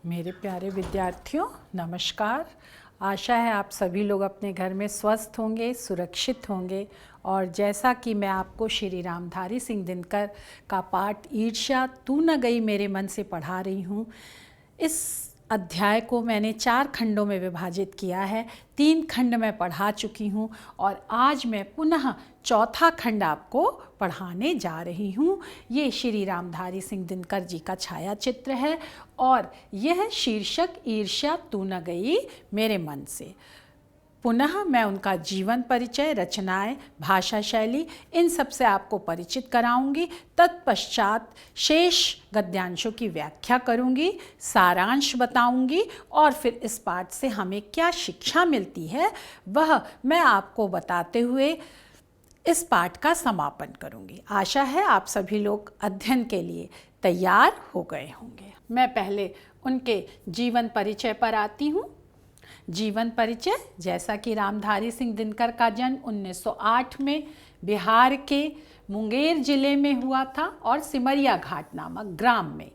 मेरे प्यारे विद्यार्थियों, नमस्कार। आशा है आप सभी लोग अपने घर में स्वस्थ होंगे, सुरक्षित होंगे। और जैसा कि मैं आपको श्री रामधारी सिंह दिनकर का पाठ ईर्ष्या तू न गई मेरे मन से पढ़ा रही हूँ। इस अध्याय को मैंने 4 खंडों में विभाजित किया है। 3 खंड मैं पढ़ा चुकी हूँ और आज मैं पुनः चौथा खंड आपको पढ़ाने जा रही हूँ। ये श्री रामधारी सिंह दिनकर जी का छाया चित्र है और यह शीर्षक ईर्ष्या तू न गई मेरे मन से। पुनः मैं उनका जीवन परिचय, रचनाएं, भाषा शैली, इन सब से आपको परिचित कराऊंगी। तत्पश्चात शेष गद्यांशों की व्याख्या करूंगी, सारांश बताऊंगी और फिर इस पाठ से हमें क्या शिक्षा मिलती है वह मैं आपको बताते हुए इस पाठ का समापन करूंगी। आशा है आप सभी लोग अध्ययन के लिए तैयार हो गए होंगे। मैं पहले उनके जीवन परिचय पर आती हूँ। जीवन परिचय, जैसा कि रामधारी सिंह दिनकर का जन्म 1908 में बिहार के मुंगेर जिले में हुआ था और सिमरिया घाट नामक ग्राम में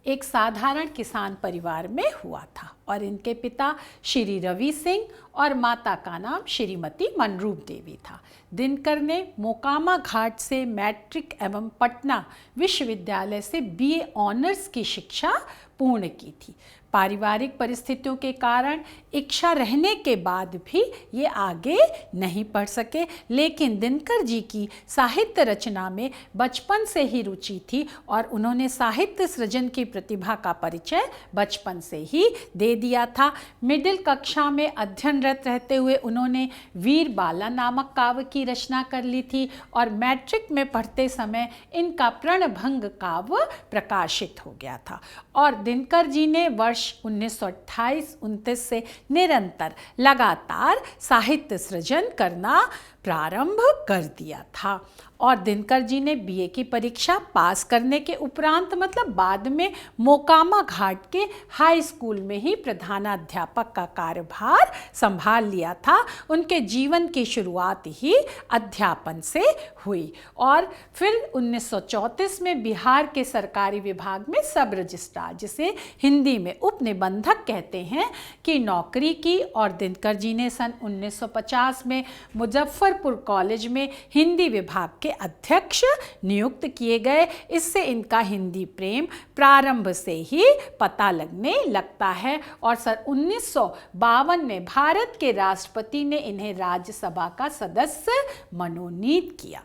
एक साधारण किसान परिवार में हुआ था। और इनके पिता श्री रवि सिंह और माता का नाम श्रीमती मनरूप देवी था। दिनकर ने मोकामा घाट से मैट्रिक एवं पटना विश्वविद्यालय से बीए ऑनर्स की शिक्षा पूर्ण की थी। पारिवारिक परिस्थितियों के कारण इच्छा रहने के बाद भी ये आगे नहीं पढ़ सके, लेकिन दिनकर जी की साहित्य रचना में बचपन से ही रुचि थी और उन्होंने साहित्य सृजन की प्रतिभा का परिचय बचपन से ही दे दिया था। मिडिल कक्षा में अध्ययनरत रहते हुए उन्होंने वीर बाला नामक काव्य की रचना कर ली थी और मैट्रिक में पढ़ते समय इनका प्रणभंग काव्य प्रकाशित हो गया था। और दिनकर जी ने वर्ष 1928-29 से निरंतर लगातार साहित्य सृजन करना प्रारंभ कर दिया था। और दिनकर जी ने बीए की परीक्षा पास करने के उपरांत मतलब बाद में मोकामा घाट के हाई स्कूल में ही प्रधानाध्यापक का कार्यभार संभाल लिया था। उनके जीवन की शुरुआत ही अध्यापन से हुई और फिर 1934 में बिहार के सरकारी विभाग में सब रजिस्ट्रार, जिसे हिंदी में उपनिबंधक कहते हैं, की नौकरी की। और दिनकर जी ने सन 1950 में मुजफ्फरपुर कॉलेज में हिंदी विभाग के अध्यक्ष नियुक्त किए गए। इससे इनका हिंदी प्रेम प्रारंभ से ही पता लगने लगता है और सन 1952 में भारत के राष्ट्रपति ने इन्हें राज्यसभा का सदस्य मनोनीत किया।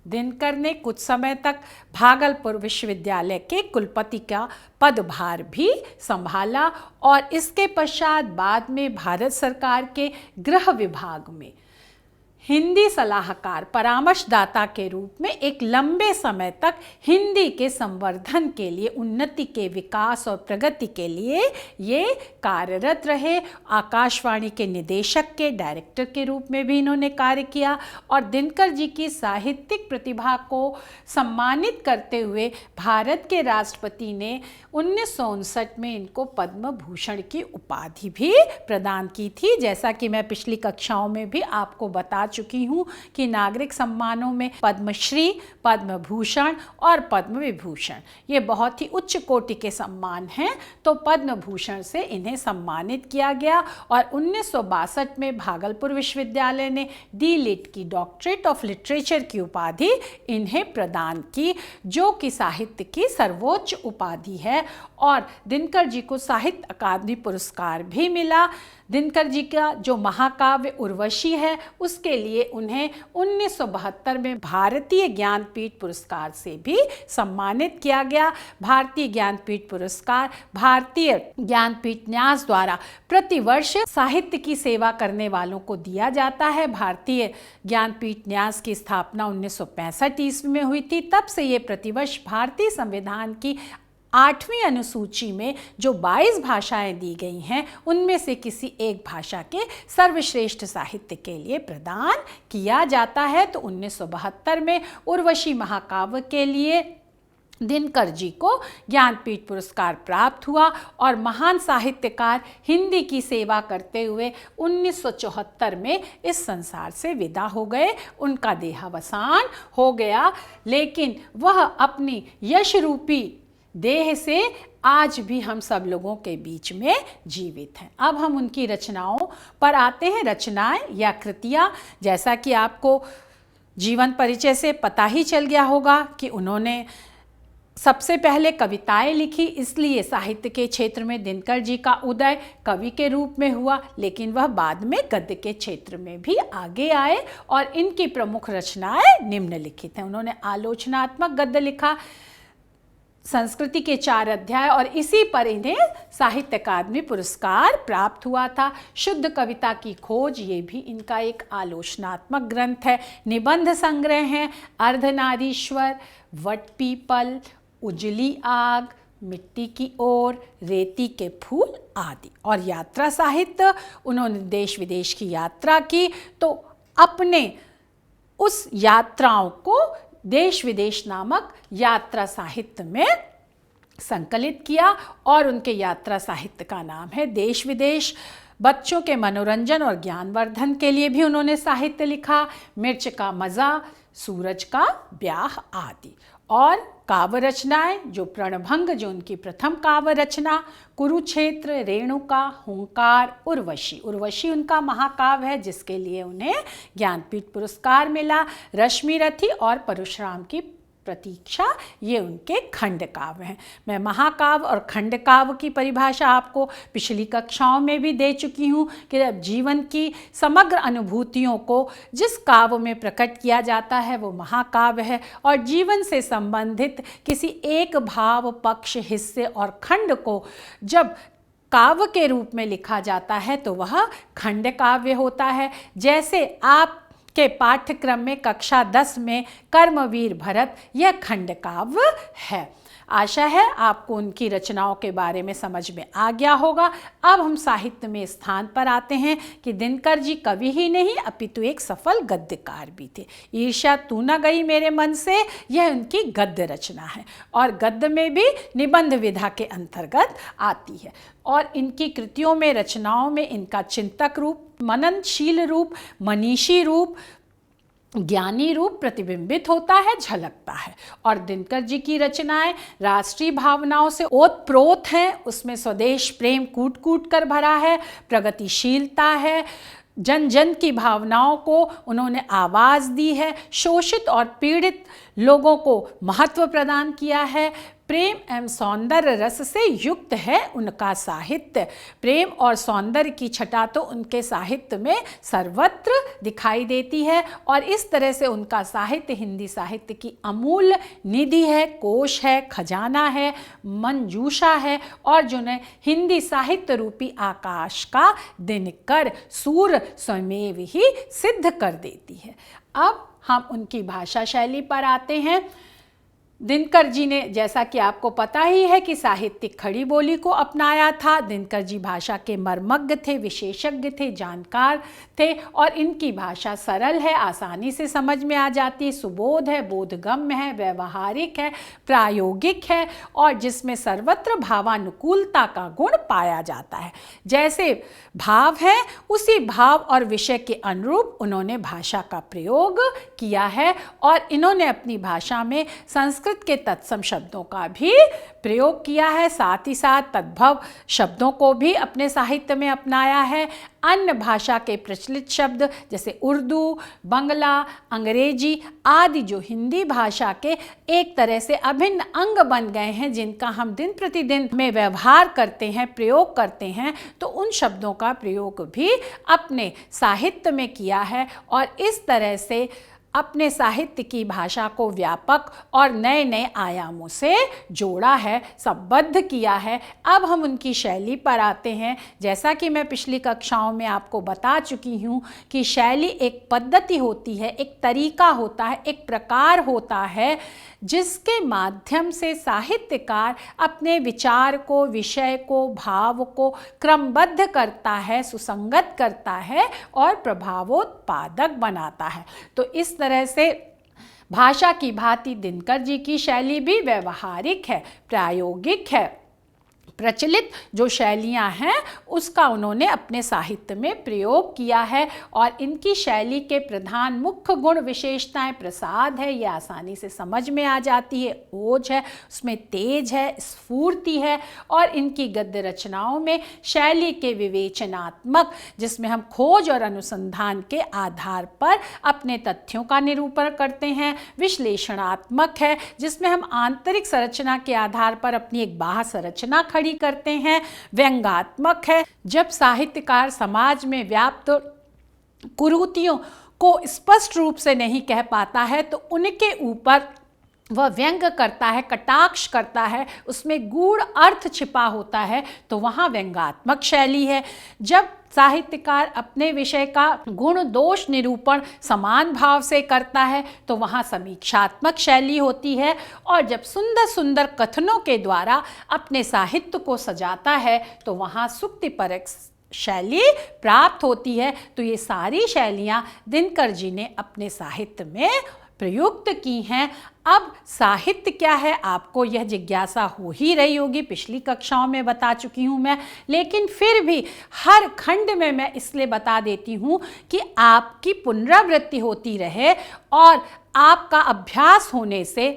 दिनकर ने कुछ समय तक भागलपुर विश्वविद्यालय के कुलपति का पदभार भी संभाला और इसके पश्चात बाद में भारत सरकार के गृह विभाग में हिंदी सलाहकार, परामर्शदाता के रूप में एक लंबे समय तक हिंदी के संवर्धन के लिए, उन्नति के विकास और प्रगति के लिए ये कार्यरत रहे। आकाशवाणी के निदेशक के डायरेक्टर के रूप में भी इन्होंने कार्य किया और दिनकर जी की साहित्यिक प्रतिभा को सम्मानित करते हुए भारत के राष्ट्रपति ने 1959 में इनको पद्म भूषण की उपाधि भी प्रदान की थी। जैसा कि मैं पिछली कक्षाओं में भी आपको बता चुकी हूँ कि नागरिक सम्मानों में पद्मश्री, पद्म भूषण और पद्म विभूषण ये बहुत ही उच्च कोटि के सम्मान हैं, तो पद्म भूषण से इन्हें सम्मानित किया गया। और 1962 में भागलपुर विश्वविद्यालय ने डी.लिट की डॉक्टरेट ऑफ लिटरेचर की उपाधि इन्हें प्रदान की, जो कि साहित्य की सर्वोच्च उपाधि है। और दिनकर जी को साहित्य अकादमी पुरस्कार भी मिला। दिनकर जी का जो महाकाव्य उर्वशी है उसके लिए उन्हें 1972 में भारतीय ज्ञानपीठ पुरस्कार से भी सम्मानित किया गया। भारतीय ज्ञानपीठ पुरस्कार भारतीय ज्ञानपीठ न्यास द्वारा प्रतिवर्ष साहित्य की सेवा करने वालों को दिया जाता है। भारतीय ज्ञानपीठ न्यास की स्थापना 1965 ईस्वी में हुई थी। तब से ये प्रतिवर्ष भारतीय संविधान की 8वीं अनुसूची में जो 22 भाषाएं दी गई हैं उनमें से किसी एक भाषा के सर्वश्रेष्ठ साहित्य के लिए प्रदान किया जाता है। तो 1972 में उर्वशी महाकाव्य के लिए दिनकर जी को ज्ञानपीठ पुरस्कार प्राप्त हुआ और महान साहित्यकार हिंदी की सेवा करते हुए 1974 में इस संसार से विदा हो गए। उनका देहावसान हो गया, लेकिन वह अपनी यश रूपी देह से आज भी हम सब लोगों के बीच में जीवित हैं। अब हम उनकी रचनाओं पर आते हैं। रचनाएं या कृतियाँ, जैसा कि आपको जीवन परिचय से पता ही चल गया होगा कि उन्होंने सबसे पहले कविताएं लिखी, इसलिए साहित्य के क्षेत्र में दिनकर जी का उदय कवि के रूप में हुआ, लेकिन वह बाद में गद्य के क्षेत्र में भी आगे आए और इनकी प्रमुख रचनाएं निम्नलिखित हैं। उन्होंने आलोचनात्मक गद्य लिखा, संस्कृति के 4 अध्याय, और इसी पर इन्हें साहित्य अकादमी पुरस्कार प्राप्त हुआ था। शुद्ध कविता की खोज, ये भी इनका एक आलोचनात्मक ग्रंथ है। निबंध संग्रह हैं अर्धनारीश्वर, वट पीपल, उजली आग, मिट्टी की ओर, रेती के फूल आदि। और यात्रा साहित्य, उन्होंने देश विदेश की यात्रा की तो अपने उस यात्राओं को देश विदेश नामक यात्रा साहित्य में संकलित किया और उनके यात्रा साहित्य का नाम है देश विदेश। बच्चों के मनोरंजन और ज्ञानवर्धन के लिए भी उन्होंने साहित्य लिखा, मिर्च का मज़ा, सूरज का ब्याह आदि। और काव्य रचनाएं, जो प्रणभंग, जो उनकी प्रथम काव्य रचना, कुरुक्षेत्र, रेणुका, हुंकार, उर्वशी। उर्वशी उनका महाकाव्य है जिसके लिए उन्हें ज्ञानपीठ पुरस्कार मिला। रश्मिरथी और परशुराम की प्रतीक्षा, ये उनके खंड काव्य हैं। मैं महाकाव्य और खंड काव्य की परिभाषा आपको पिछली कक्षाओं में भी दे चुकी हूँ कि अब जीवन की समग्र अनुभूतियों को जिस काव्य में प्रकट किया जाता है वो महाकाव्य है, और जीवन से संबंधित किसी एक भाव, पक्ष, हिस्से और खंड को जब काव्य के रूप में लिखा जाता है तो वह खंड काव्य होता है। जैसे आप के पाठ्यक्रम में कक्षा 10 में कर्मवीर भरत, यह खंड काव्य है। आशा है आपको उनकी रचनाओं के बारे में समझ में आ गया होगा। अब हम साहित्य में स्थान पर आते हैं कि दिनकर जी कवि ही नहीं अपितु एक सफल गद्यकार भी थे। ईर्ष्या तू न गई मेरे मन से, यह उनकी गद्य रचना है और गद्य में भी निबंध विधा के अंतर्गत आती है। और इनकी कृतियों में, रचनाओं में इनका चिंतक रूप, मननशील रूप, मनीषी रूप, ज्ञानी रूप प्रतिबिंबित होता है, झलकता है। और दिनकर जी की रचनाएं राष्ट्रीय भावनाओं से ओतप्रोत हैं, उसमें स्वदेश प्रेम कूट कूट कर भरा है, प्रगतिशीलता है, जन जन की भावनाओं को उन्होंने आवाज़ दी है, शोषित और पीड़ित लोगों को महत्व प्रदान किया है। प्रेम एवं सौंदर्य रस से युक्त है उनका साहित्य। प्रेम और सौंदर्य की छटा तो उनके साहित्य में सर्वत्र दिखाई देती है और इस तरह से उनका साहित्य हिंदी साहित्य की अमूल्य निधि है, कोश है, खजाना है, मंजूषा है और जो ने हिंदी साहित्य रूपी आकाश का दिनकर सूर्य स्वयमेव ही सिद्ध कर देती है। अब हम उनकी भाषा शैली पर आते हैं। दिनकर जी ने, जैसा कि आपको पता ही है कि साहित्यिक खड़ी बोली को अपनाया था। दिनकर जी भाषा के मर्मज्ञ थे, विशेषज्ञ थे, जानकार थे और इनकी भाषा सरल है, आसानी से समझ में आ जाती है, सुबोध है, बोधगम्य है, व्यवहारिक है, प्रायोगिक है और जिसमें सर्वत्र भावानुकूलता का गुण पाया जाता है। जैसे भाव है उसी भाव और विषय के अनुरूप उन्होंने भाषा का प्रयोग किया है और इन्होंने अपनी भाषा में संस्कृत के तत्सम शब्दों का भी प्रयोग किया है, साथ ही साथ तद्भव शब्दों को भी अपने साहित्य में अपनाया है। अन्य भाषा के प्रचलित शब्द जैसे उर्दू, बंगला, अंग्रेजी आदि जो हिंदी भाषा के एक तरह से अभिन्न अंग बन गए हैं, जिनका हम दिन प्रतिदिन में व्यवहार करते हैं, प्रयोग करते हैं, तो उन शब्दों का प्रयोग भी अपने साहित्य में किया है और इस तरह से अपने साहित्य की भाषा को व्यापक और नए नए आयामों से जोड़ा है, संबद्ध किया है। अब हम उनकी शैली पर आते हैं। जैसा कि मैं पिछली कक्षाओं में आपको बता चुकी हूँ कि शैली एक पद्धति होती है, एक तरीका होता है, एक प्रकार होता है जिसके माध्यम से साहित्यकार अपने विचार को, विषय को, भाव को क्रमबद्ध करता है, सुसंगत करता है और प्रभावोत्पादक बनाता है। तो इस तरह से भाषा की भांति दिनकर जी की शैली भी व्यवहारिक है, प्रायोगिक है, प्रचलित जो शैलियाँ हैं उसका उन्होंने अपने साहित्य में प्रयोग किया है। और इनकी शैली के प्रधान मुख्य गुण विशेषताएं प्रसाद है, ये आसानी से समझ में आ जाती है, ओज है, उसमें तेज है, स्फूर्ति है। और इनकी गद्य रचनाओं में शैली के विवेचनात्मक, जिसमें हम खोज और अनुसंधान के आधार पर अपने तथ्यों का निरूपण करते हैं, विश्लेषणात्मक है, जिसमें हम आंतरिक संरचना के आधार पर अपनी एक बाह्य संरचना खड़ी करते हैं, व्यंग्यात्मक है, जब साहित्यकार समाज में व्याप्त कुरीतियों को स्पष्ट रूप से नहीं कह पाता है तो उनके ऊपर वह व्यंग करता है, कटाक्ष करता है, उसमें गूढ़ अर्थ छिपा होता है, तो वहाँ व्यंग्यात्मक शैली है। जब साहित्यकार अपने विषय का गुण दोष निरूपण समान भाव से करता है तो वहाँ समीक्षात्मक शैली होती है। और जब सुंदर सुंदर कथनों के द्वारा अपने साहित्य को सजाता है तो वहाँ सुक्तिपरक शैली प्राप्त होती है। तो ये सारी शैलियाँ दिनकर जी ने अपने साहित्य में प्रयुक्त की हैं। अब साहित्य क्या है आपको यह जिज्ञासा हो ही रही होगी, पिछली कक्षाओं में बता चुकी हूँ मैं, लेकिन फिर भी हर खंड में मैं इसलिए बता देती हूँ कि आपकी पुनरावृत्ति होती रहे और आपका अभ्यास होने से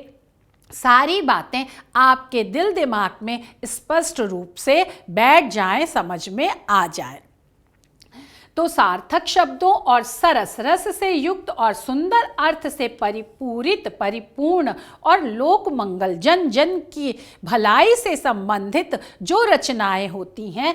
सारी बातें आपके दिल दिमाग में स्पष्ट रूप से बैठ जाएं, समझ में आ जाए। तो सार्थक शब्दों और सरस रस से युक्त और सुंदर अर्थ से परिपूरित, परिपूर्ण और लोक मंगल, जन जन की भलाई से संबंधित जो रचनाएं होती हैं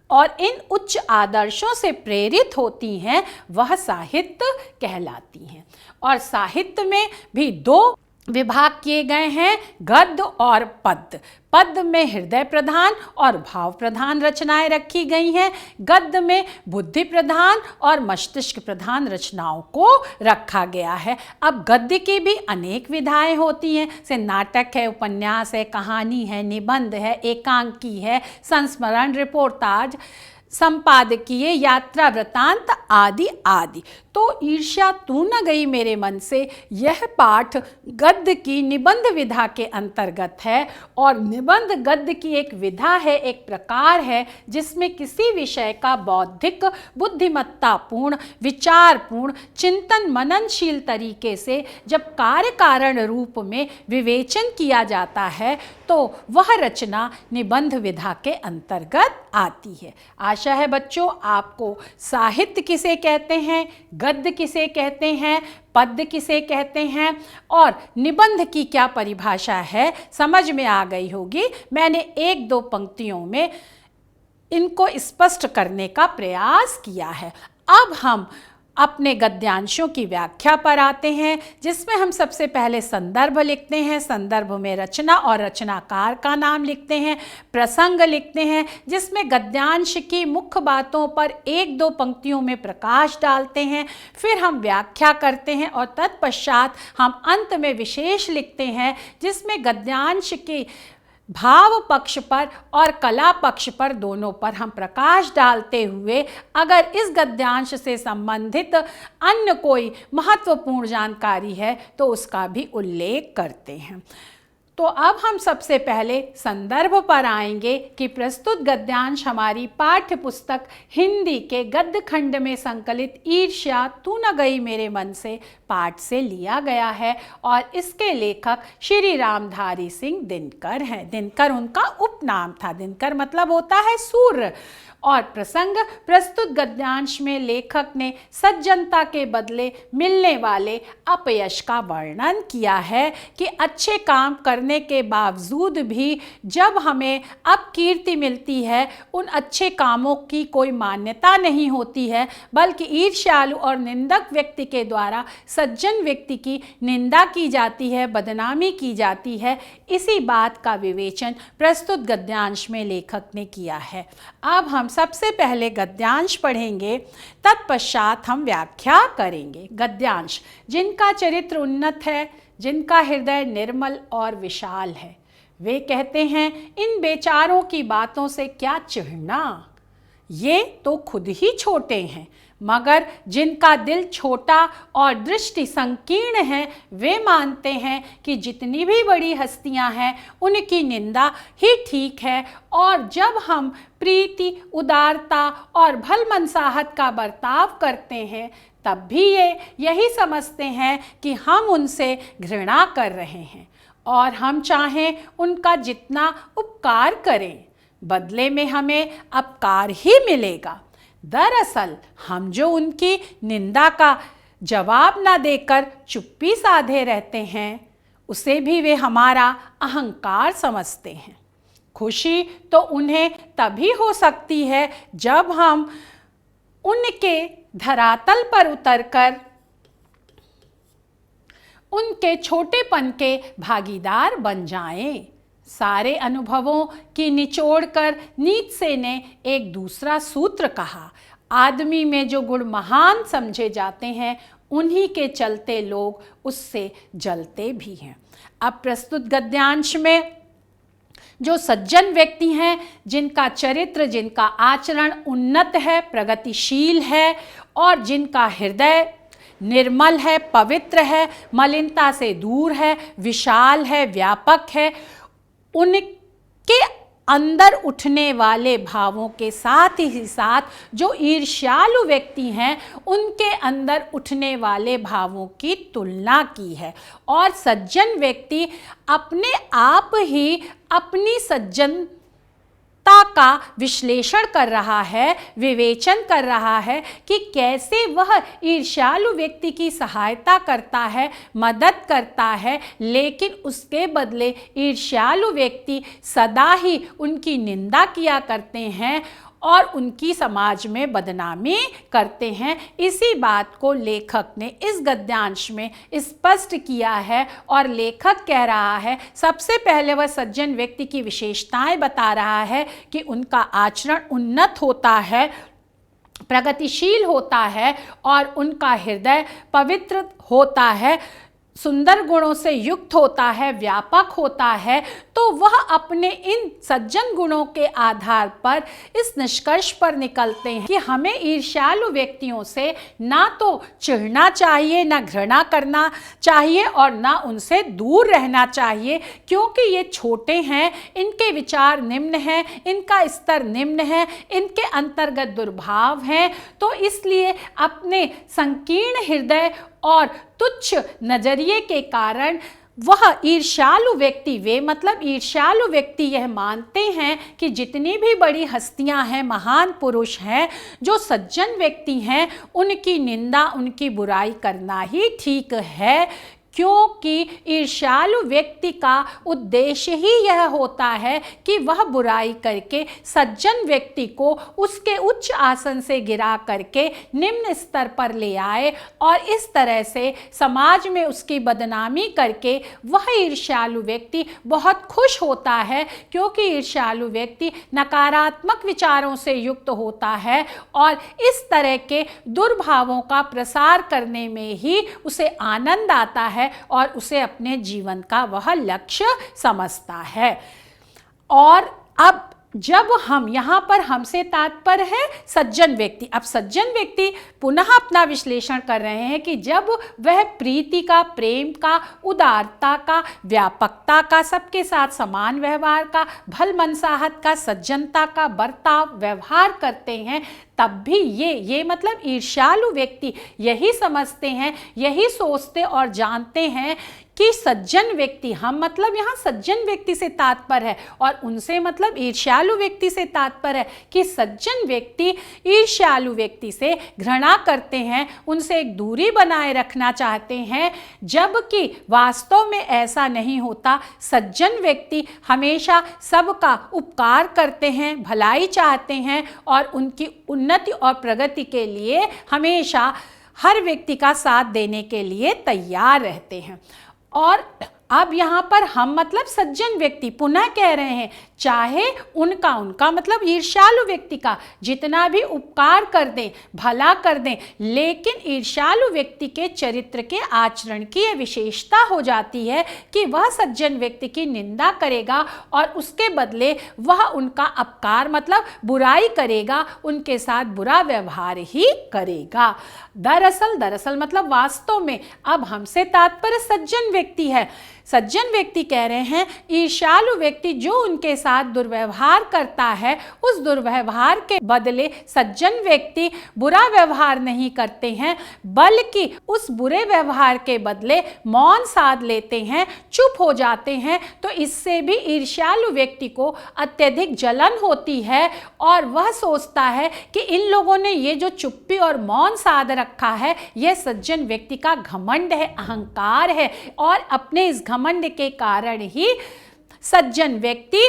और इन उच्च आदर्शों से प्रेरित होती हैं वह साहित्य कहलाती हैं। और साहित्य में भी दो विभाग किए गए हैं, गद्य और पद्य। पद्य में हृदय प्रधान और भाव प्रधान रचनाएं रखी गई हैं, गद्य में बुद्धि प्रधान और मस्तिष्क प्रधान रचनाओं को रखा गया है। अब गद्य की भी अनेक विधाएं होती हैं, जैसे नाटक है, उपन्यास है, कहानी है, निबंध है, एकांकी है, संस्मरण, रिपोर्टाज, संपादकीय, यात्रा वृतांत आदि आदि। तो ईर्ष्या तू न गई मेरे मन से यह पाठ गद्य की निबंध विधा के अंतर्गत है। और निबंध गद्य की एक विधा है, एक प्रकार है जिसमें किसी विषय का बौद्धिक, बुद्धिमत्तापूर्ण, विचारपूर्ण, चिंतन मननशील तरीके से जब कार्य कारण रूप में विवेचन किया जाता है तो वह रचना निबंध विधा के अंतर्गत आती है। आशा है बच्चों आपको साहित्य किसे कहते हैं, गद्य किसे कहते हैं, पद्य किसे कहते हैं और निबंध की क्या परिभाषा है समझ में आ गई होगी। मैंने एक दो पंक्तियों में इनको स्पष्ट करने का प्रयास किया है। अब हम अपने गद्यांशों की व्याख्या पर आते हैं, जिसमें हम सबसे पहले संदर्भ लिखते हैं। संदर्भ में रचना और रचनाकार का नाम लिखते हैं, प्रसंग लिखते हैं, जिसमें गद्यांश की मुख्य बातों पर एक दो पंक्तियों में प्रकाश डालते हैं। फिर हम व्याख्या करते हैं और तत्पश्चात हम अंत में विशेष लिखते हैं, जिसमें गद्यांश की भाव पक्ष पर और कला पक्ष पर दोनों पर हम प्रकाश डालते हुए अगर इस गद्यांश से संबंधित अन्य कोई महत्वपूर्ण जानकारी है तो उसका भी उल्लेख करते हैं। तो अब हम सबसे पहले संदर्भ पर आएंगे कि प्रस्तुत गद्यांश हमारी पाठ्य पुस्तक हिंदी के गद्य खंड में संकलित ईर्ष्या तू न गई मेरे मन से पाठ से लिया गया है और इसके लेखक श्री रामधारी सिंह दिनकर हैं। दिनकर उनका उपनाम था, दिनकर मतलब होता है सूर्य। और प्रसंग प्रस्तुत गद्यांश में लेखक ने सज्जनता के बदले मिलने वाले अपयश का वर्णन किया है कि अच्छे काम करने के बावजूद भी जब हमें अपकीर्ति मिलती है उन अच्छे कामों की कोई मान्यता नहीं होती है, बल्कि ईर्ष्यालु और निंदक व्यक्ति के द्वारा सज्जन व्यक्ति की निंदा की जाती है, बदनामी की जाती है। इसी बात का विवेचन प्रस्तुत गद्यांश में लेखक ने किया है। अब हम सबसे पहले गद्यांश पढ़ेंगे, तत्पश्चात हम व्याख्या करेंगे। गद्यांश: जिनका चरित्र उन्नत है, जिनका हृदय निर्मल और विशाल है, वे कहते हैं इन बेचारों की बातों से क्या चिढ़ना, ये तो खुद ही छोटे हैं, मगर जिनका दिल छोटा और दृष्टि संकीर्ण है वे मानते हैं कि जितनी भी बड़ी हस्तियां हैं उनकी निंदा ही ठीक है। और जब हम प्रीति, उदारता और भलमनसाहत का बर्ताव करते हैं तब भी ये यही समझते हैं कि हम उनसे घृणा कर रहे हैं और हम चाहें उनका जितना उपकार करें, बदले में हमें अपकार ही मिलेगा। दरअसल हम जो उनकी निंदा का जवाब ना देकर चुप्पी साधे रहते हैं उसे भी वे हमारा अहंकार समझते हैं। खुशी तो उन्हें तभी हो सकती है जब हम उनके धरातल पर उतरकर उनके छोटेपन के भागीदार बन जाएं। सारे अनुभवों की निचोड़ कर नीत्शे ने एक दूसरा सूत्र कहा, आदमी में जो गुण महान समझे जाते हैं उन्हीं के चलते लोग उससे जलते भी हैं। अब प्रस्तुत गद्यांश में जो सज्जन व्यक्ति हैं, जिनका चरित्र, जिनका आचरण उन्नत है, प्रगतिशील है और जिनका हृदय निर्मल है, पवित्र है, मलिनता से दूर है, विशाल है, व्यापक है, उनके अंदर उठने वाले भावों के साथ ही साथ जो ईर्ष्यालु व्यक्ति हैं उनके अंदर उठने वाले भावों की तुलना की है। और सज्जन व्यक्ति अपने आप ही अपनी सज्जनता का विश्लेषण कर रहा है, विवेचन कर रहा है कि कैसे वह ईर्ष्यालु व्यक्ति की सहायता करता है, मदद करता है, लेकिन उसके बदले ईर्ष्यालु व्यक्ति सदा ही उनकी निंदा किया करते हैं और उनकी समाज में बदनामी करते हैं। इसी बात को लेखक ने इस गद्यांश में स्पष्ट किया है और लेखक कह रहा है, सबसे पहले वह सज्जन व्यक्ति की विशेषताएं बता रहा है कि उनका आचरण उन्नत होता है, प्रगतिशील होता है और उनका हृदय पवित्र होता है, सुंदर गुणों से युक्त होता है, व्यापक होता है। तो वह अपने इन सज्जन गुणों के आधार पर इस निष्कर्ष पर निकलते हैं कि हमें ईर्ष्यालु व्यक्तियों से ना तो चिढ़ना चाहिए, ना घृणा करना चाहिए और ना उनसे दूर रहना चाहिए, क्योंकि ये छोटे हैं, इनके विचार निम्न हैं, इनका स्तर निम्न है, इनके अंतर्गत दुर्भाव हैं। तो इसलिए अपने संकीर्ण हृदय और तुच्छ नजरिए के कारण वह ईर्ष्यालु व्यक्ति, वे मतलब ईर्ष्यालु व्यक्ति यह मानते हैं कि जितनी भी बड़ी हस्तियां हैं, महान पुरुष हैं, जो सज्जन व्यक्ति हैं, उनकी निंदा, उनकी बुराई करना ही ठीक है, क्योंकि ईर्ष्यालु व्यक्ति का उद्देश्य ही यह होता है कि वह बुराई करके सज्जन व्यक्ति को उसके उच्च आसन से गिरा करके निम्न स्तर पर ले आए और इस तरह से समाज में उसकी बदनामी करके वह ईर्ष्यालु व्यक्ति बहुत खुश होता है, क्योंकि ईर्ष्यालु व्यक्ति नकारात्मक विचारों से युक्त होता है और इस तरह के दुर्भावों का प्रसार करने में ही उसे आनंद आता है और उसे अपने जीवन का वह लक्ष्य समझता है। और अब जब हम यहाँ पर हमसे तात्पर्य है सज्जन व्यक्ति, अब सज्जन व्यक्ति पुनः अपना विश्लेषण कर रहे हैं कि जब वह प्रीति का, प्रेम का, उदारता का, व्यापकता का, सबके साथ समान व्यवहार का, भलमनसाहत का, सज्जनता का बर्ताव व्यवहार करते हैं, तब भी ये मतलब ईर्ष्यालु व्यक्ति यही समझते हैं, यही सोचते और जानते हैं कि सज्जन व्यक्ति, हम मतलब यहाँ सज्जन व्यक्ति से तात्पर्य है और उनसे मतलब ईर्ष्यालु व्यक्ति से तात्पर्य है कि सज्जन व्यक्ति ईर्ष्यालु व्यक्ति से घृणा करते हैं, उनसे एक दूरी बनाए रखना चाहते हैं, जबकि वास्तव में ऐसा नहीं होता। सज्जन व्यक्ति हमेशा सबका उपकार करते हैं, भलाई चाहते हैं और उनकी उन्नति और प्रगति के लिए हमेशा हर व्यक्ति का साथ देने के लिए तैयार रहते हैं। और अब यहाँ पर हम मतलब सज्जन व्यक्ति पुनः कह रहे हैं, चाहे उनका मतलब ईर्ष्यालु व्यक्ति का जितना भी उपकार कर दें, भला कर दें, लेकिन ईर्ष्यालु व्यक्ति के चरित्र के आचरण की यह विशेषता हो जाती है कि वह सज्जन व्यक्ति की निंदा करेगा और उसके बदले वह उनका अपकार मतलब बुराई करेगा, उनके साथ बुरा व्यवहार ही करेगा। दरअसल मतलब वास्तव में, अब हमसे तात्पर्य सज्जन व्यक्ति है। सज्जन व्यक्ति कह रहे हैं ईर्ष्यालु व्यक्ति जो उनके साथ दुर्व्यवहार करता है, उस दुर्व्यवहार के बदले सज्जन व्यक्ति बुरा व्यवहार नहीं करते हैं, बल्कि उस बुरे व्यवहार के बदले मौन साध लेते हैं, चुप हो जाते हैं। तो इससे भी ईर्ष्यालु व्यक्ति को अत्यधिक जलन होती है और वह सोचता है कि इन लोगों ने ये जो चुप्पी और मौन साध रखा है, यह सज्जन व्यक्ति का घमंड है, अहंकार है, और अपने इस घमंड के कारण ही सज्जन व्यक्ति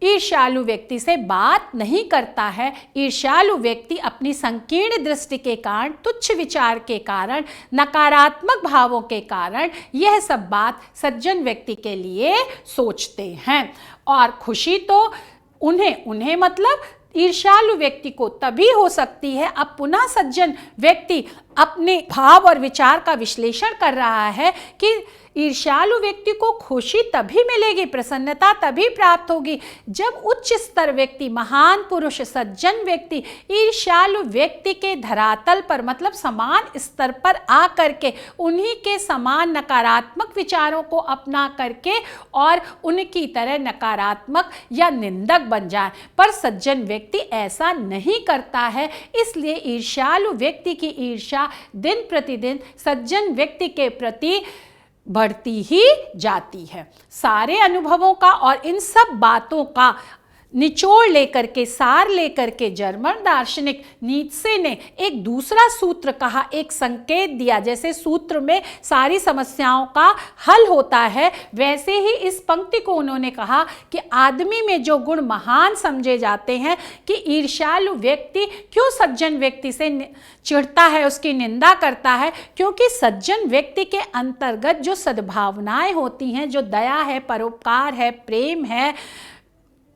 ईर्ष्यालु व्यक्ति से बात नहीं करता है। ईर्ष्यालु व्यक्ति अपनी संकीर्ण दृष्टि के कारण, तुच्छ विचार के कारण, नकारात्मक भावों के कारण यह सब बात सज्जन व्यक्ति के लिए सोचते हैं। और खुशी तो उन्हें मतलब ईर्ष्यालु व्यक्ति को तभी हो सकती है। अब पुनः सज्जन व्यक्ति अपने भाव और विचार का विश्लेषण कर रहा है कि ईर्ष्यालु व्यक्ति को खुशी तभी मिलेगी, प्रसन्नता तभी प्राप्त होगी, जब उच्च स्तर व्यक्ति, महान पुरुष, सज्जन व्यक्ति ईर्ष्यालु व्यक्ति के धरातल पर मतलब समान स्तर पर आ करके उन्हीं के समान नकारात्मक विचारों को अपना करके और उनकी तरह नकारात्मक या निंदक बन जाए। पर सज्जन व्यक्ति ऐसा नहीं करता है, इसलिए ईर्ष्यालु व्यक्ति की ईर्ष्या दिन प्रतिदिन सज्जन व्यक्ति के प्रति बढ़ती ही जाती है। सारे अनुभवों का और इन सब बातों का निचोड़ लेकर के, सार लेकर के जर्मन दार्शनिक नीत्शे ने एक दूसरा सूत्र कहा, एक संकेत दिया। जैसे सूत्र में सारी समस्याओं का हल होता है, वैसे ही इस पंक्ति को उन्होंने कहा कि आदमी में जो गुण महान समझे जाते हैं, कि ईर्ष्यालु व्यक्ति क्यों सज्जन व्यक्ति से चिढ़ता है, उसकी निंदा करता है, क्योंकि सज्जन व्यक्ति के अंतर्गत जो सद्भावनाएं होती हैं, जो दया है, परोपकार है, प्रेम है,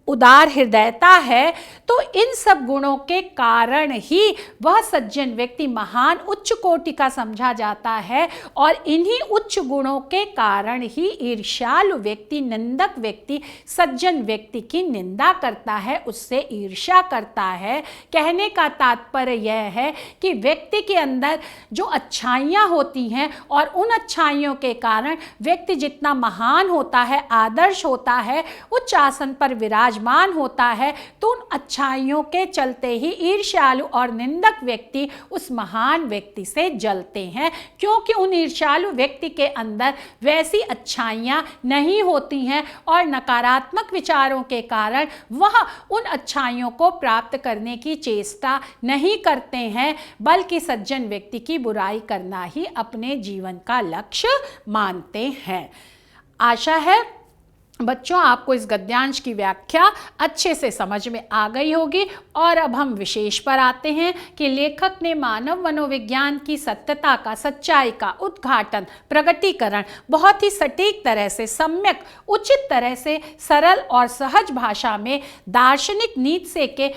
उदार हृदयता है, तो इन सब गुणों के कारण ही वह सज्जन व्यक्ति महान उच्च कोटि का समझा जाता है। और इन्हीं उच्च गुणों के कारण ही ईर्ष्यालु व्यक्ति, निंदक व्यक्ति सज्जन व्यक्ति की निंदा करता है, उससे ईर्ष्या करता है। कहने का तात्पर्य यह है कि व्यक्ति के अंदर जो अच्छाइयाँ होती हैं और उन अच्छाइयों के कारण व्यक्ति जितना महान होता है, आदर्श होता है, उच्च आसन पर विराजमान होता है, तो उन अच्छाइयों के चलते ही ईर्ष्यालु और निंदक व्यक्ति उस महान व्यक्ति से जलते हैं, क्योंकि उन ईर्ष्यालु व्यक्ति के अंदर वैसी अच्छाइयाँ नहीं होती हैं और नकारात्मक विचारों के कारण वह उन अच्छाइयों को प्राप्त करने की चेष्टा नहीं करते हैं, बल्कि सज्जन व्यक्ति की बुराई करना ही अपने जीवन का लक्ष्य मानते हैं। आशा है बच्चों आपको इस गद्यांश की व्याख्या अच्छे से समझ में आ गई होगी। और अब हम विशेष पर आते हैं कि लेखक ने मानव मनोविज्ञान की सत्यता का, सच्चाई का उद्घाटन, प्रकटीकरण बहुत ही सटीक तरह से, सम्यक, उचित तरह से, सरल और सहज भाषा में दार्शनिक नीत्शे के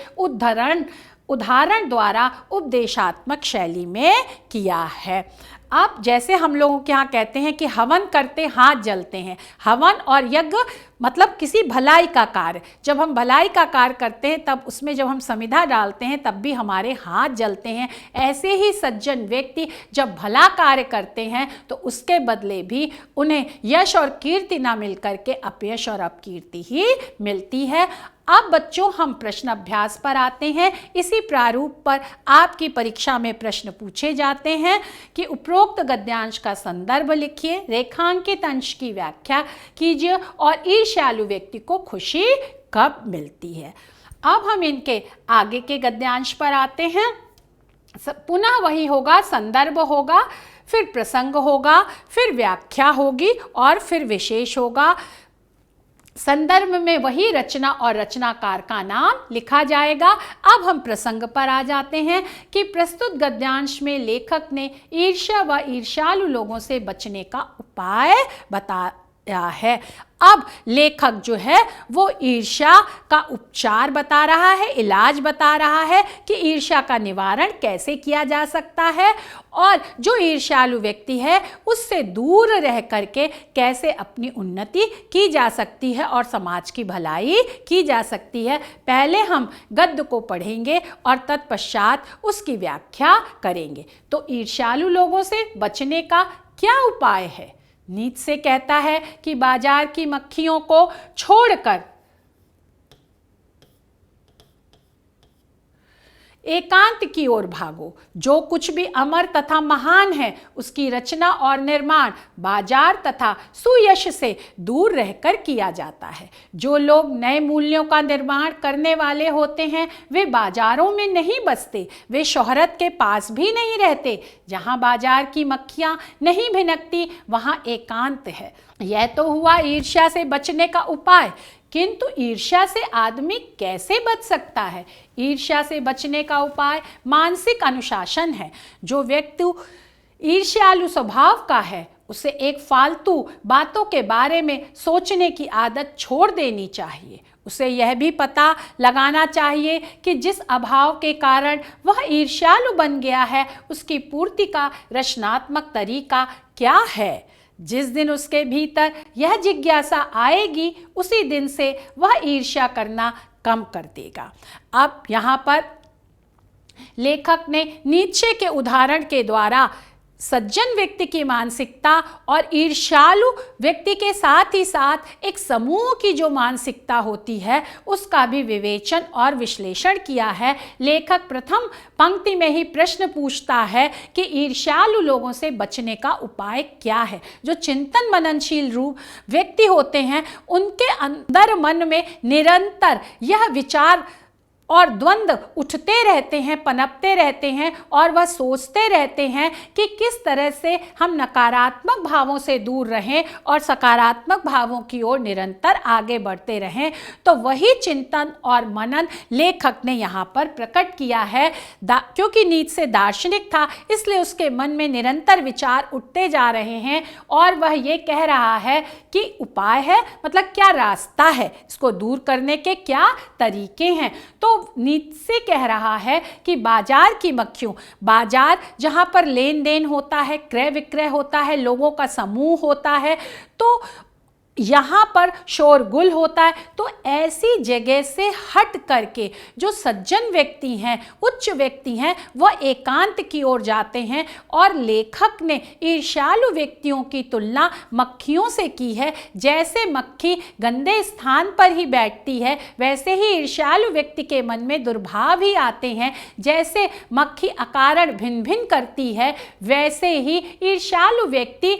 उदाहरण द्वारा उपदेशात्मक शैली में किया है। अब जैसे हम लोगों के यहाँ कहते हैं कि हवन करते हाथ जलते हैं, हवन और यज्ञ मतलब किसी भलाई का कार्य, जब हम भलाई का कार्य करते हैं तब उसमें जब हम समिधा डालते हैं तब भी हमारे हाथ जलते हैं। ऐसे ही सज्जन व्यक्ति जब भला कार्य करते हैं तो उसके बदले भी उन्हें यश और कीर्ति ना मिल करके अपयश और अपकीर्ति ही मिलती है। अब बच्चों हम प्रश्न अभ्यास पर आते हैं। इसी प्रारूप पर आपकी परीक्षा में प्रश्न पूछे जाते हैं कि उपरोक्त गद्यांश का संदर्भ लिखिए, रेखांकित अंश की व्याख्या कीजिए और ईर्ष्यालु व्यक्ति को खुशी कब मिलती है। अब हम इनके आगे के गद्यांश पर आते हैं। पुनः वही होगा, संदर्भ होगा, फिर प्रसंग होगा, फिर व्याख्या होगी और फिर विशेष होगा। संदर्भ में वही रचना और रचनाकार का नाम लिखा जाएगा। अब हम प्रसंग पर आ जाते हैं कि प्रस्तुत गद्यांश में लेखक ने ईर्ष्या व ईर्ष्यालु लोगों से बचने का उपाय है। अब लेखक जो है वो ईर्ष्या का उपचार बता रहा है, इलाज बता रहा है कि ईर्ष्या का निवारण कैसे किया जा सकता है और जो ईर्ष्यालु व्यक्ति है उससे दूर रह करके कैसे अपनी उन्नति की जा सकती है और समाज की भलाई की जा सकती है। पहले हम गद्य को पढ़ेंगे और तत्पश्चात उसकी व्याख्या करेंगे। तो ईर्ष्यालु लोगों से बचने का क्या उपाय है? नीत्शे कहता है कि बाजार की मक्खियों को छोड़कर एकांत की ओर भागो। जो कुछ भी अमर तथा महान है उसकी रचना और निर्माण बाजार तथा सुयश से दूर रहकर किया जाता है। जो लोग नए मूल्यों का निर्माण करने वाले होते हैं वे बाजारों में नहीं बसते, वे शोहरत के पास भी नहीं रहते। जहाँ बाजार की मक्खियाँ नहीं भिनकती वहाँ एकांत है। यह तो हुआ ईर्ष्या से बचने का उपाय, किंतु ईर्ष्या से आदमी कैसे बच सकता है? ईर्ष्या से बचने का उपाय मानसिक अनुशासन है। जो व्यक्ति ईर्ष्यालु स्वभाव का है उसे एक फालतू बातों के बारे में सोचने की आदत छोड़ देनी चाहिए। उसे यह भी पता लगाना चाहिए कि जिस अभाव के कारण वह ईर्ष्यालु बन गया है उसकी पूर्ति का रचनात्मक तरीका क्या है। जिस दिन उसके भीतर यह जिज्ञासा आएगी उसी दिन से वह ईर्ष्या करना कम कर देगा। अब यहाँ पर लेखक ने नीत्शे के उदाहरण के द्वारा सज्जन व्यक्ति की मानसिकता और ईर्ष्यालु व्यक्ति के साथ ही साथ एक समूह की जो मानसिकता होती है उसका भी विवेचन और विश्लेषण किया है। लेखक प्रथम पंक्ति में ही प्रश्न पूछता है कि ईर्ष्यालु लोगों से बचने का उपाय क्या है। जो चिंतन मननशील रूप व्यक्ति होते हैं उनके अंदर मन में निरंतर यह विचार और द्वंद्व उठते रहते हैं, पनपते रहते हैं और वह सोचते रहते हैं कि किस तरह से हम नकारात्मक भावों से दूर रहें और सकारात्मक भावों की ओर निरंतर आगे बढ़ते रहें। तो वही चिंतन और मनन लेखक ने यहाँ पर प्रकट किया है। क्योंकि नीत्शे दार्शनिक था इसलिए उसके मन में निरंतर विचार उठते जा रहे हैं और वह ये कह रहा है कि उपाय है, मतलब क्या रास्ता है, इसको दूर करने के क्या तरीके हैं। तो नीत्शे कह रहा है कि बाजार की मक्खियों, बाजार जहां पर लेन देन होता है, क्रय विक्रय होता है, लोगों का समूह होता है, तो यहाँ पर शोरगुल होता है। तो ऐसी जगह से हट करके जो सज्जन व्यक्ति हैं, उच्च व्यक्ति हैं, वह एकांत की ओर जाते हैं। और लेखक ने ईर्ष्यालु व्यक्तियों की तुलना मक्खियों से की है। जैसे मक्खी गंदे स्थान पर ही बैठती है वैसे ही ईर्ष्यालु व्यक्ति के मन में दुर्भाव ही आते हैं। जैसे मक्खी अकारण भिन भिन करती है वैसे ही ईर्ष्यालु व्यक्ति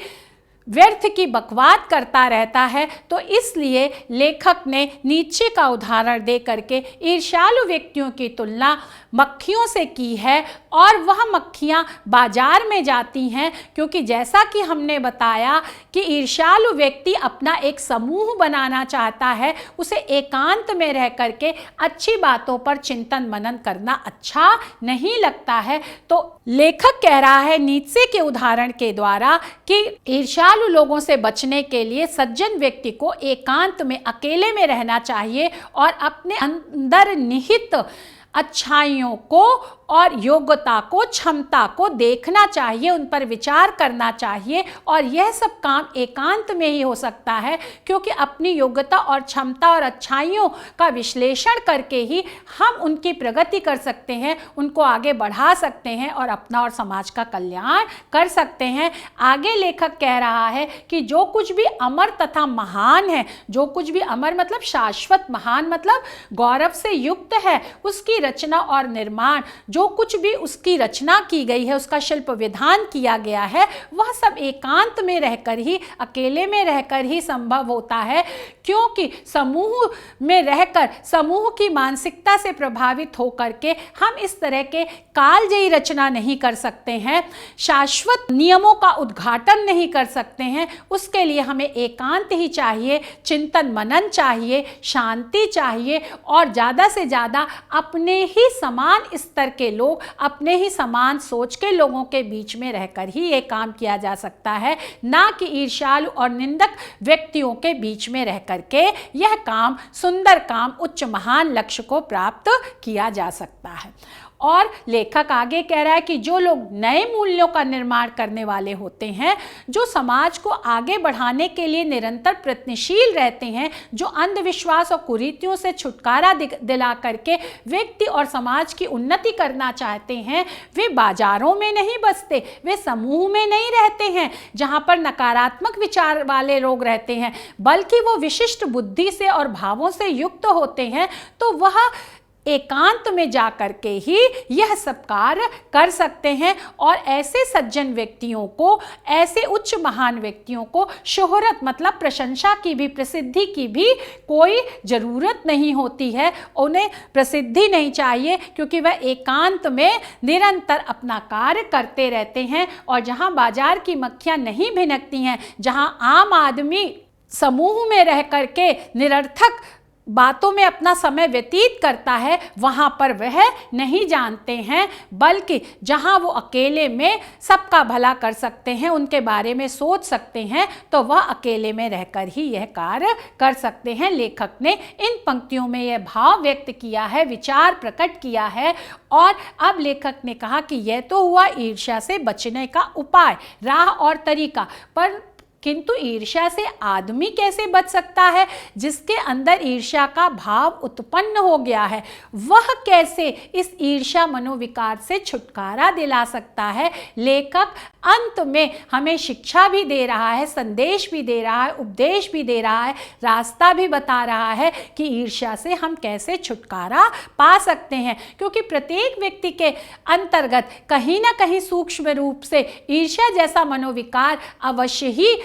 व्यर्थ की बकवाद करता रहता है। तो इसलिए लेखक ने नीत्शे का उदाहरण दे करके ईर्ष्यालु व्यक्तियों की तुलना मक्खियों से की है। और वह मक्खियाँ बाजार में जाती हैं क्योंकि जैसा कि हमने बताया कि ईर्ष्यालु व्यक्ति अपना एक समूह बनाना चाहता है, उसे एकांत में रह करके अच्छी बातों पर चिंतन मनन करना अच्छा नहीं लगता है। तो लेखक कह रहा है नीत्शे के उदाहरण के द्वारा कि ईर्ष्यालु लोगों से बचने के लिए सज्जन व्यक्ति को एकांत में अकेले में रहना चाहिए और अपने अंदर निहित अच्छाइयों को और योग्यता को, क्षमता को देखना चाहिए, उन पर विचार करना चाहिए। और यह सब काम एकांत में ही हो सकता है क्योंकि अपनी योग्यता और क्षमता और अच्छाइयों का विश्लेषण करके ही हम उनकी प्रगति कर सकते हैं, उनको आगे बढ़ा सकते हैं और अपना और समाज का कल्याण कर सकते हैं। आगे लेखक कह रहा है कि जो कुछ भी अमर तथा महान है, जो कुछ भी अमर मतलब शाश्वत, महान मतलब गौरव से युक्त है, उसकी रचना और निर्माण, जो कुछ भी उसकी रचना की गई है, उसका शिल्प विधान किया गया है, वह सब एकांत में रहकर ही, अकेले में रहकर ही संभव होता है। क्योंकि समूह में रहकर, समूह की मानसिकता से प्रभावित होकर के हम इस तरह के कालजयी रचना नहीं कर सकते हैं, शाश्वत नियमों का उद्घाटन नहीं कर सकते हैं। उसके लिए हमें एकांत ही चाहिए, चिंतन मनन चाहिए, शांति चाहिए और ज़्यादा से ज़्यादा अपने ही समान स्तर के वाले लोग, अपने ही समान सोच के लोगों के बीच में रहकर ही ये काम किया जा सकता है, ना कि ईर्ष्यालु और निंदक व्यक्तियों के बीच में रह करके यह काम, सुंदर काम, उच्च महान लक्ष्य को प्राप्त किया जा सकता है। और लेखक आगे कह रहा है कि जो लोग नए मूल्यों का निर्माण करने वाले होते हैं, जो समाज को आगे बढ़ाने के लिए निरंतर प्रयत्नशील रहते हैं, जो अंधविश्वास और कुरीतियों से छुटकारा दिला करके व्यक्ति और समाज की उन्नति करना चाहते हैं, वे बाजारों में नहीं बसते, वे समूह में नहीं रहते हैं जहाँ पर नकारात्मक विचार वाले लोग रहते हैं, बल्कि वो विशिष्ट बुद्धि से और भावों से युक्त होते हैं। तो वह एकांत में जा करके ही यह सब कार्य कर सकते हैं। और ऐसे सज्जन व्यक्तियों को, ऐसे उच्च महान व्यक्तियों को शोहरत मतलब प्रशंसा की भी, प्रसिद्धि की भी कोई ज़रूरत नहीं होती है। उन्हें प्रसिद्धि नहीं चाहिए, क्योंकि वह एकांत में निरंतर अपना कार्य करते रहते हैं। और जहाँ बाजार की मक्खियाँ नहीं भिनकती हैं, जहाँ आम आदमी समूह में रह करके निरर्थक बातों में अपना समय व्यतीत करता है, वहाँ पर वह नहीं जानते हैं, बल्कि जहाँ वो अकेले में सबका भला कर सकते हैं, उनके बारे में सोच सकते हैं, तो वह अकेले में रहकर ही यह कार्य कर सकते हैं। लेखक ने इन पंक्तियों में यह भाव व्यक्त किया है, विचार प्रकट किया है। और अब लेखक ने कहा कि यह तो हुआ ईर्ष्या से बचने का उपाय, राह और तरीका, पर किंतु ईर्ष्या से आदमी कैसे बच सकता है? जिसके अंदर ईर्ष्या का भाव उत्पन्न हो गया है, वह कैसे इस ईर्ष्या मनोविकार से छुटकारा दिला सकता है? लेखक अंत में हमें शिक्षा भी दे रहा है, संदेश भी दे रहा है, उपदेश भी दे रहा है, रास्ता भी बता रहा है कि ईर्ष्या से हम कैसे छुटकारा पा सकते हैं। क्योंकि प्रत्येक व्यक्ति के अंतर्गत कहीं ना कहीं सूक्ष्म रूप से ईर्ष्या जैसा मनोविकार अवश्य ही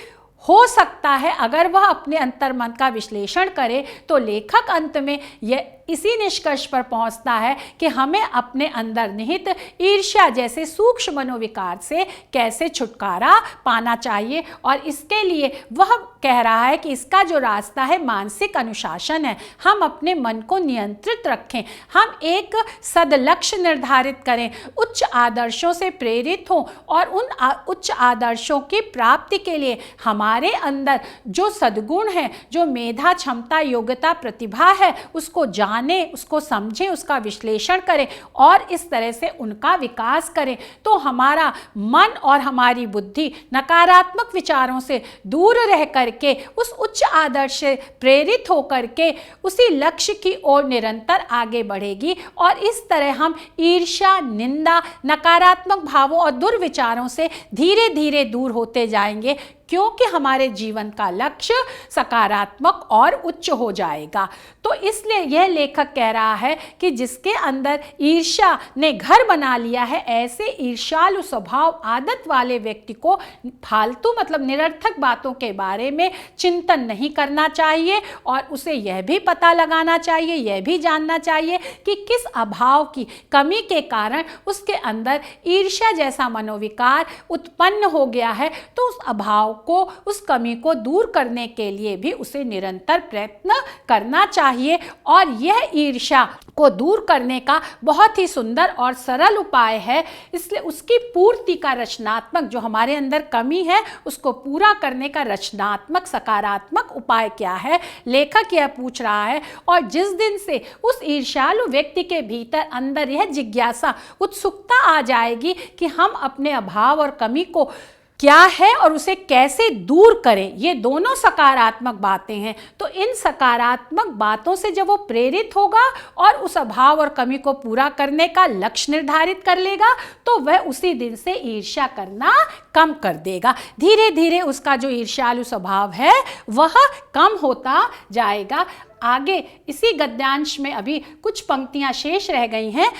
हो सकता है। अगर वह अपने अंतर्मन का विश्लेषण करे, तो लेखक अंत में यह इसी निष्कर्ष पर पहुंचता है कि हमें अपने अंदर निहित ईर्ष्या जैसे सूक्ष्म मनोविकार से कैसे छुटकारा पाना चाहिए। और इसके लिए वह कह रहा है कि इसका जो रास्ता है मानसिक अनुशासन है। हम अपने मन को नियंत्रित रखें, हम एक सदलक्ष्य निर्धारित करें, उच्च आदर्शों से प्रेरित हों और उन उच्च आदर्शों की प्राप्ति के लिए हमारे अंदर जो सद्गुण है, जो मेधा, क्षमता, योग्यता, प्रतिभा है, उसको जाने, उसको समझें, उसका विश्लेषण करें और इस तरह से उनका विकास करें। तो हमारा मन और हमारी बुद्धि नकारात्मक विचारों से दूर रह करके उस उच्च आदर्श से प्रेरित होकर के उसी लक्ष्य की ओर निरंतर आगे बढ़ेगी। और इस तरह हम ईर्ष्या, निंदा, नकारात्मक भावों और दुर्विचारों से धीरे धीरे दूर होते जाएंगे, क्योंकि हमारे जीवन का लक्ष्य सकारात्मक और उच्च हो जाएगा। तो इसलिए यह लेखक कह रहा है कि जिसके अंदर ईर्ष्या ने घर बना लिया है, ऐसे ईर्ष्यालु स्वभाव आदत वाले व्यक्ति को फालतू मतलब निरर्थक बातों के बारे में चिंतन नहीं करना चाहिए। और उसे यह भी पता लगाना चाहिए, यह भी जानना चाहिए कि किस अभाव की कमी के कारण उसके अंदर ईर्ष्या जैसा मनोविकार उत्पन्न हो गया है। तो उस अभाव को, उस कमी को दूर करने के लिए भी उसे निरंतर प्रयत्न करना चाहिए। और यह ईर्ष्या को दूर करने का बहुत ही सुंदर और सरल उपाय है। इसलिए उसकी पूर्ति का रचनात्मक, जो हमारे अंदर कमी है, उसको पूरा करने का रचनात्मक सकारात्मक उपाय क्या है, लेखक यह पूछ रहा है। और जिस दिन से उस ईर्ष्यालु व्यक्ति के भीतर अंदर यह जिज्ञासा, उत्सुकता आ जाएगी कि हम अपने अभाव और कमी को क्या है और उसे कैसे दूर करें, ये दोनों सकारात्मक बातें हैं। तो इन सकारात्मक बातों से जब वो प्रेरित होगा और उस अभाव और कमी को पूरा करने का लक्ष्य निर्धारित कर लेगा, तो वह उसी दिन से ईर्ष्या करना कम कर देगा। धीरे धीरे उसका जो ईर्ष्यालु स्वभाव है वह कम होता जाएगा। आगे इसी गद्यांश में अभी कुछ पंक्तियां शेष रह गई हैं,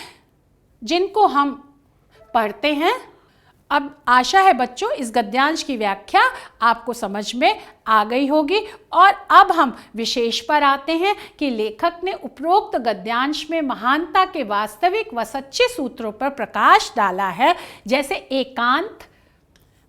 जिनको हम पढ़ते हैं। अब आशा है बच्चों इस गद्यांश की व्याख्या आपको समझ में आ गई होगी। और अब हम विशेष पर आते हैं कि लेखक ने उपरोक्त गद्यांश में महानता के वास्तविक व सच्चे सूत्रों पर प्रकाश डाला है, जैसे एकांत,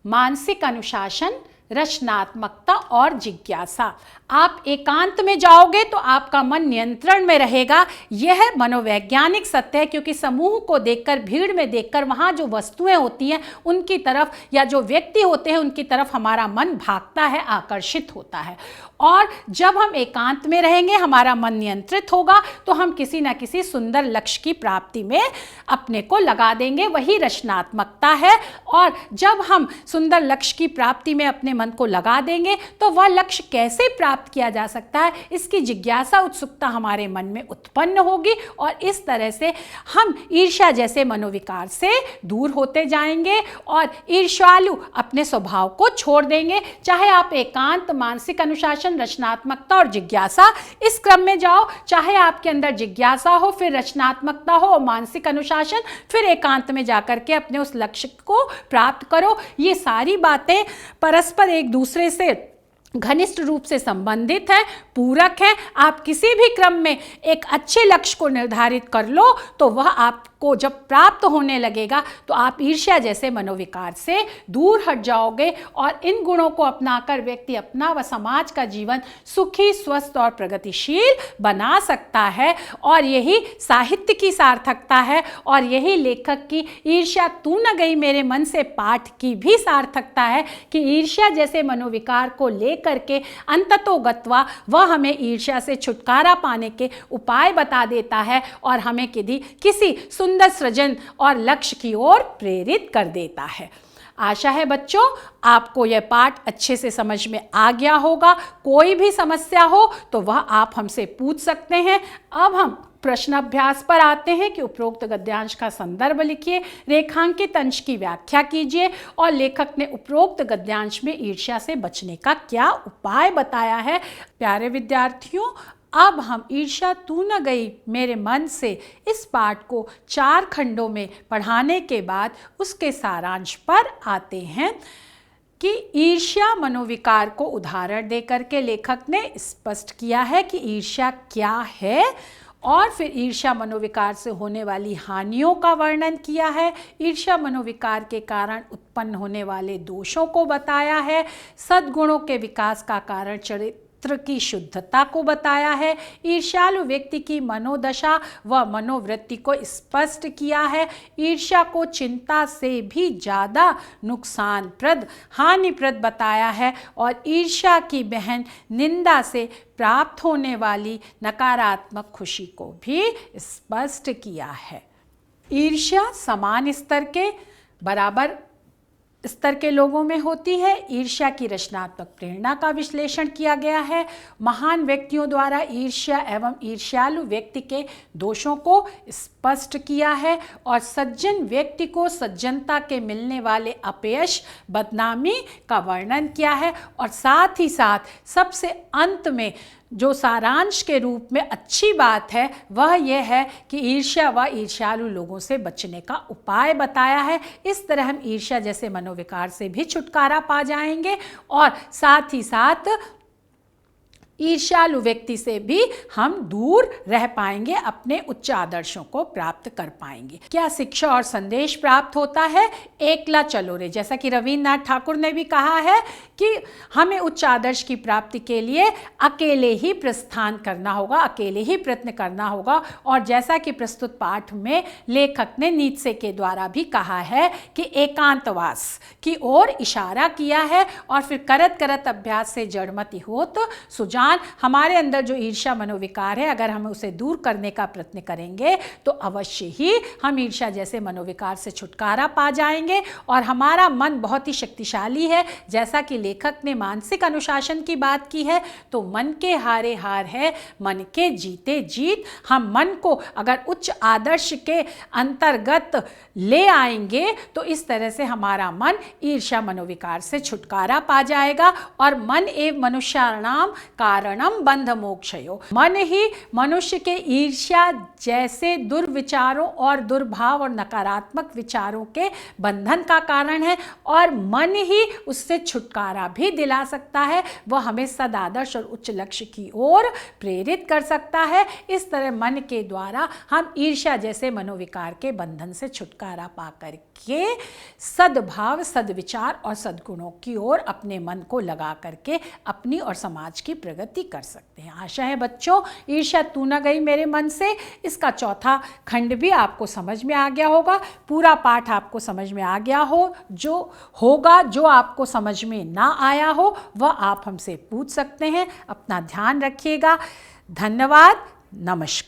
मानसिक अनुशासन, रचनात्मकता और जिज्ञासा। आप एकांत में जाओगे तो आपका मन नियंत्रण में रहेगा। यह मनोवैज्ञानिक सत्य है, क्योंकि समूह को देखकर, भीड़ में देखकर, वहाँ जो वस्तुएं होती हैं उनकी तरफ या जो व्यक्ति होते हैं उनकी तरफ हमारा मन भागता है, आकर्षित होता है। और जब हम एकांत में रहेंगे, हमारा मन नियंत्रित होगा, तो हम किसी न किसी सुंदर लक्ष्य की प्राप्ति में अपने को लगा देंगे। वही रचनात्मकता है। और जब हम सुंदर लक्ष्य की प्राप्ति में अपने मन को लगा देंगे तो वह लक्ष्य कैसे प्राप्त किया जा सकता है, इसकी जिज्ञासा, उत्सुकता हमारे मन में उत्पन्न होगी। और इस तरह से हम ईर्ष्या जैसे मनोविकार से दूर होते जाएंगे और ईर्ष्यालु अपने स्वभाव को छोड़ देंगे। चाहे आप एकांत, मानसिक अनुशासन, रचनात्मकता और जिज्ञासा, इस क्रम में जाओ। चाहे आपके अंदर जिज्ञासा हो, फिर रचनात्मकता हो और मानसिक अनुशासन, फिर एकांत में जाकर के अपने उस लक्ष्य को प्राप्त करो। ये सारी बातें परस्पर एक दूसरे से घनिष्ठ रूप से संबंधित है, पूरक है। आप किसी भी क्रम में एक अच्छे लक्ष्य को निर्धारित कर लो तो वह आपको जब प्राप्त होने लगेगा तो आप ईर्ष्या जैसे मनोविकार से दूर हट जाओगे। और इन गुणों को अपनाकर व्यक्ति अपना व समाज का जीवन सुखी, स्वस्थ और प्रगतिशील बना सकता है। और यही साहित्य की सार्थकता है और यही लेखक की ईर्ष्या तू न गई मेरे मन से पाठ की भी सार्थकता है कि ईर्ष्या जैसे मनोविकार को ले करके अंततोगत्वा वह हमें ईर्ष्या से छुटकारा पाने के उपाय बता देता है और हमें किसी सुंदर सृजन और लक्ष्य की ओर प्रेरित कर देता है। आशा है बच्चों आपको यह पाठ अच्छे से समझ में आ गया होगा। कोई भी समस्या हो तो वह आप हमसे पूछ सकते हैं। अब हम प्रश्न अभ्यास पर आते हैं कि उपरोक्त गद्यांश का संदर्भ लिखिए, रेखांकित अंश की व्याख्या कीजिए और लेखक ने उपरोक्त गद्यांश में ईर्ष्या से बचने का क्या उपाय बताया है। प्यारे विद्यार्थियों, अब हम ईर्ष्या तू न गई मेरे मन से इस पाठ को 4 खंडों में पढ़ाने के बाद उसके सारांश पर आते हैं कि ईर्ष्या मनोविकार को उदाहरण देकर के लेखक ने स्पष्ट किया है कि ईर्ष्या क्या है और फिर ईर्ष्या मनोविकार से होने वाली हानियों का वर्णन किया है। ईर्ष्या मनोविकार के कारण उत्पन्न होने वाले दोषों को बताया है। सद्गुणों के विकास का कारण चरित्र की शुद्धता को बताया है। ईर्ष्यालु व्यक्ति की मनोदशा व मनोवृत्ति को स्पष्ट किया है। ईर्ष्या को चिंता से भी ज़्यादा नुकसानप्रद, हानिप्रद बताया है और ईर्ष्या की बहन निंदा से प्राप्त होने वाली नकारात्मक खुशी को भी स्पष्ट किया है। ईर्ष्या समान स्तर के, बराबर स्तर के लोगों में होती है। ईर्ष्या की रचनात्मक प्रेरणा का विश्लेषण किया गया है। महान व्यक्तियों द्वारा ईर्ष्या एवं ईर्ष्यालु व्यक्ति के दोषों को स्पष्ट किया है और सज्जन व्यक्ति को सज्जनता के मिलने वाले अपयश, बदनामी का वर्णन किया है। और साथ ही साथ सबसे अंत में जो सारांश के रूप में अच्छी बात है वह यह है कि ईर्ष्या व ईर्ष्यालु लोगों से बचने का उपाय बताया है। इस तरह हम ईर्ष्या जैसे मनोविकार से भी छुटकारा पा जाएंगे और साथ ही साथ ईर्ष्यालु व्यक्ति से भी हम दूर रह पाएंगे, अपने उच्च आदर्शों को प्राप्त कर पाएंगे। क्या शिक्षा और संदेश प्राप्त होता है? एकला चलो रे, जैसा कि रविन्द्रनाथ ठाकुर ने भी कहा है कि हमें उच्च आदर्श की प्राप्ति के लिए अकेले ही प्रस्थान करना होगा, अकेले ही प्रयत्न करना होगा। और जैसा कि प्रस्तुत पाठ में लेखक ने नीत्शे के द्वारा भी कहा है कि एकांतवास की ओर इशारा किया है और फिर करत करत अभ्यास से जड़मति होत सुजान। हमारे अंदर जो ईर्ष्या मनोविकार है, अगर हम उसे दूर करने का प्रयत्न करेंगे तो अवश्य ही हम ईर्ष्या जैसे मनोविकार से छुटकारा पा जाएंगे और हमारा मन बहुत ही शक्तिशाली है। जैसा कि लेखक ने मानसिक अनुशासन की बात की है तो मन के हारे हार है, मन के जीते जीत। हम मन को अगर उच्च आदर्श के अंतर्गत ले आएंगे तो इस तरह से हमारा मन ईर्ष्या मनोविकार से छुटकारा पा जाएगा और मन एवं मनुष्याणाम कारणम बंध मोक्षयो। मन ही मनुष्य के ईर्ष्या जैसे दुर्विचारों और दुर्भाव और नकारात्मक विचारों के बंधन का कारण है, और मन ही उससे छुटकारा भी दिला सकता है। वह हमें सदादर्श और उच्च लक्ष्य की ओर प्रेरित कर सकता है। इस तरह मन के द्वारा हम ईर्ष्या जैसे मनोविकार के बंधन से छुटकारा पा करके सद्भाव, सद्विचार और सद्गुणों की ओर अपने मन को लगा करके अपनी और समाज की प्रगति कर सकते हैं। आशा है बच्चों, ईर्ष्या तू न गई मेरे मन से, इसका चौथा खंड भी आपको समझ में आ गया होगा। पूरा पाठ आपको समझ में आ गया होगा। जो आपको समझ में ना आया हो वह आप हमसे पूछ सकते हैं। अपना ध्यान रखिएगा। धन्यवाद। नमस्कार।